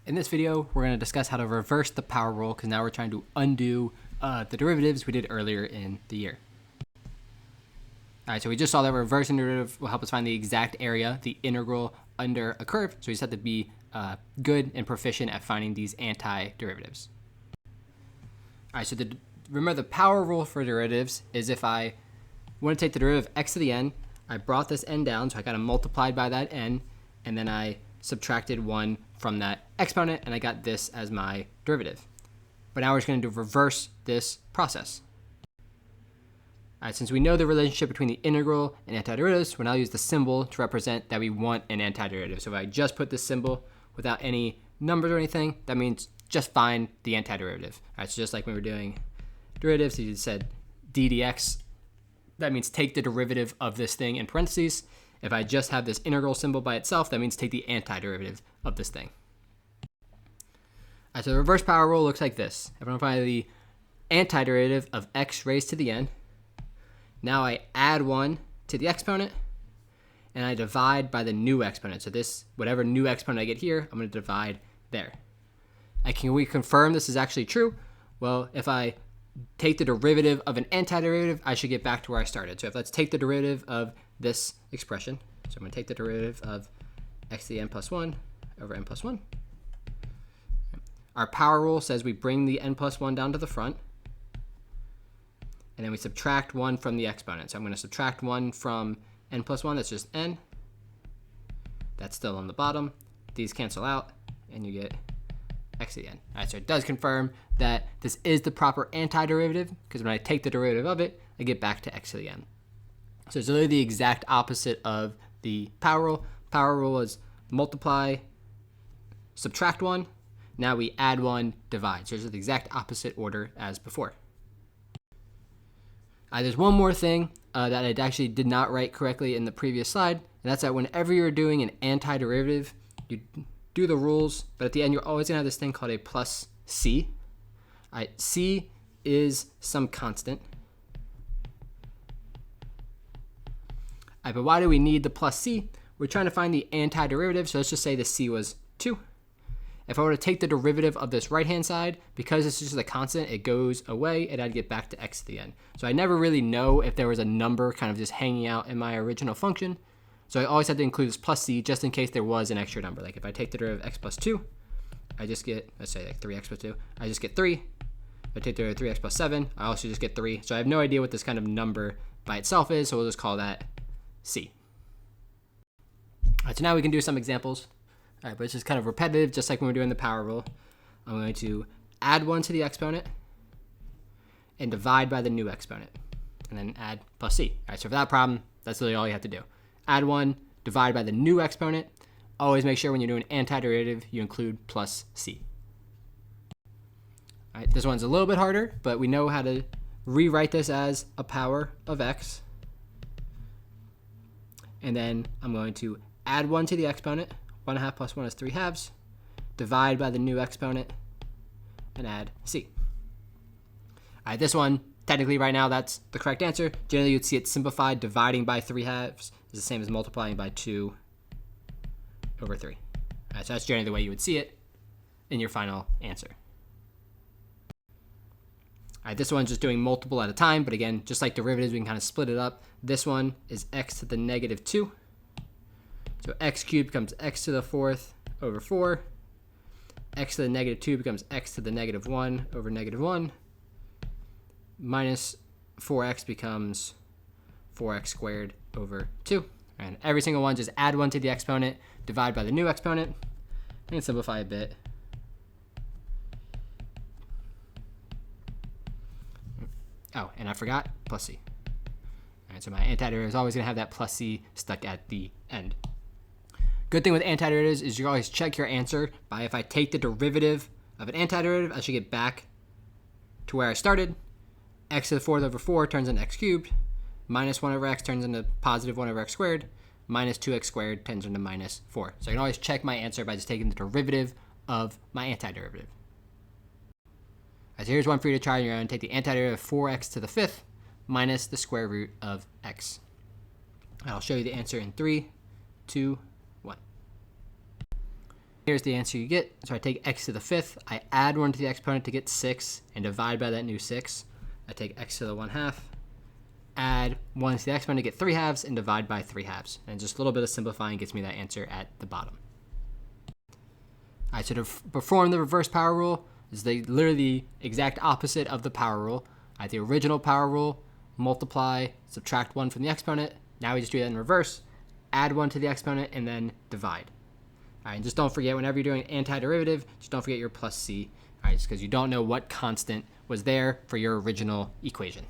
In this video, we're going to discuss how to reverse the power rule because now we're trying to undo the derivatives we did earlier in the year. All right, so we just saw that reversing derivative will help us find the exact area, the integral under a curve. So we just have to be good and proficient at finding these anti-derivatives. All right, so remember the power rule for derivatives is if I want to take the derivative of x to the n, I brought this n down, so I kind of multiplied by that n, and then I subtracted 1 from that exponent, and I got this as my derivative. But now we're just going to reverse this process. All right, since we know the relationship between the integral and antiderivatives, we'll now use the symbol to represent that we want an antiderivative. So if I just put this symbol without any numbers or anything, that means just find the antiderivative. All right, so just like when we were doing derivatives, you said d dx, that means take the derivative of this thing in parentheses. If I just have this integral symbol by itself, that means take the antiderivative of this thing. All right, so the reverse power rule looks like this. If I want to find the antiderivative of x raised to the n, now I add 1 to the exponent, and I divide by the new exponent. So this, whatever new exponent I get here, I'm going to divide there. Can we confirm this is actually true? Well, if I take the derivative of an antiderivative, I should get back to where I started. So let's take the derivative of this expression. So I'm going to take the derivative of x to the n plus 1 over n plus 1. Our power rule says we bring the n plus 1 down to the front, and then we subtract 1 from the exponent. So I'm going to subtract 1 from n plus 1. That's just n. That's still on the bottom. These cancel out, and you get x to the n. All right, so it does confirm that this is the proper antiderivative, because when I take the derivative of it, I get back to x to the n. So it's literally the exact opposite of the power rule. Power rule is multiply, subtract 1. Now we add 1, divide. So it's the exact opposite order as before. There's one more thing that I actually did not write correctly in the previous slide, and that's that whenever you're doing an antiderivative, you do the rules, but at the end you're always going to have this thing called a plus c. All right, c is some constant. All right, but why do we need the plus c? We're trying to find the antiderivative, so let's just say the c was 2. If I were to take the derivative of this right-hand side, because it's just a constant, it goes away, and I'd get back to x to the n. So I never really know if there was a number kind of just hanging out in my original function. So I always have to include this plus c just in case there was an extra number. Like if I take the derivative of x plus 2, I just get, let's say like 3x plus 2, I just get 3. If I take the derivative of 3x plus 7, I also just get 3. So I have no idea what this kind of number by itself is, so we'll just call that c. All right, so now we can do some examples. All right, but it's just kind of repetitive, just like when we're doing the power rule. I'm going to add 1 to the exponent and divide by the new exponent, and then add plus c. All right, so for that problem, that's really all you have to do. Add 1, divide by the new exponent. Always make sure when you're doing antiderivative, you include plus c. All right, this one's a little bit harder, but we know how to rewrite this as a power of x. And then I'm going to add 1 to the exponent. 1/2 plus 1 is 3/2. Divide by the new exponent and add c. All right, this one, technically right now, that's the correct answer. Generally, you'd see it simplified. Dividing by 3/2 is the same as multiplying by 2 over 3. All right, so that's generally the way you would see it in your final answer. All right, this one's just doing multiple at a time, but again, just like derivatives, we can kind of split it up. This one is x to the negative 2. So x cubed becomes x to the 4th over 4. X to the negative 2 becomes x to the negative 1 over negative 1. Minus 4x becomes 4x squared over 2. And every single one, just add 1 to the exponent, divide by the new exponent, and simplify a bit. Oh, and I forgot plus c. All right, so my antiderivative is always going to have that plus c stuck at the end. Good thing with antiderivatives is you always check your answer by if I take the derivative of an antiderivative, I should get back to where I started. X to the 4th over 4 turns into x cubed. Minus 1 over x turns into positive 1 over x squared. Minus 2x squared turns into minus 4. So I can always check my answer by just taking the derivative of my antiderivative. All right, so here's one for you to try on your own. Take the antiderivative of 4x to the 5th minus the square root of x. I'll show you the answer in 3, 2, 1. Here's the answer you get. So I take x to the 5th, I add 1 to the exponent to get 6, and divide by that new 6. I take x to the 1/2, add 1 to the exponent to get 3/2, and divide by 3/2. And just a little bit of simplifying gets me that answer at the bottom. All right, so to perform the reverse power rule, is literally the exact opposite of the power rule. The original power rule, multiply, subtract 1 from the exponent. Now we just do that in reverse, add 1 to the exponent, and then divide. All right, and just don't forget, whenever you're doing antiderivative, just don't forget your plus c, all right, just because you don't know what constant was there for your original equation.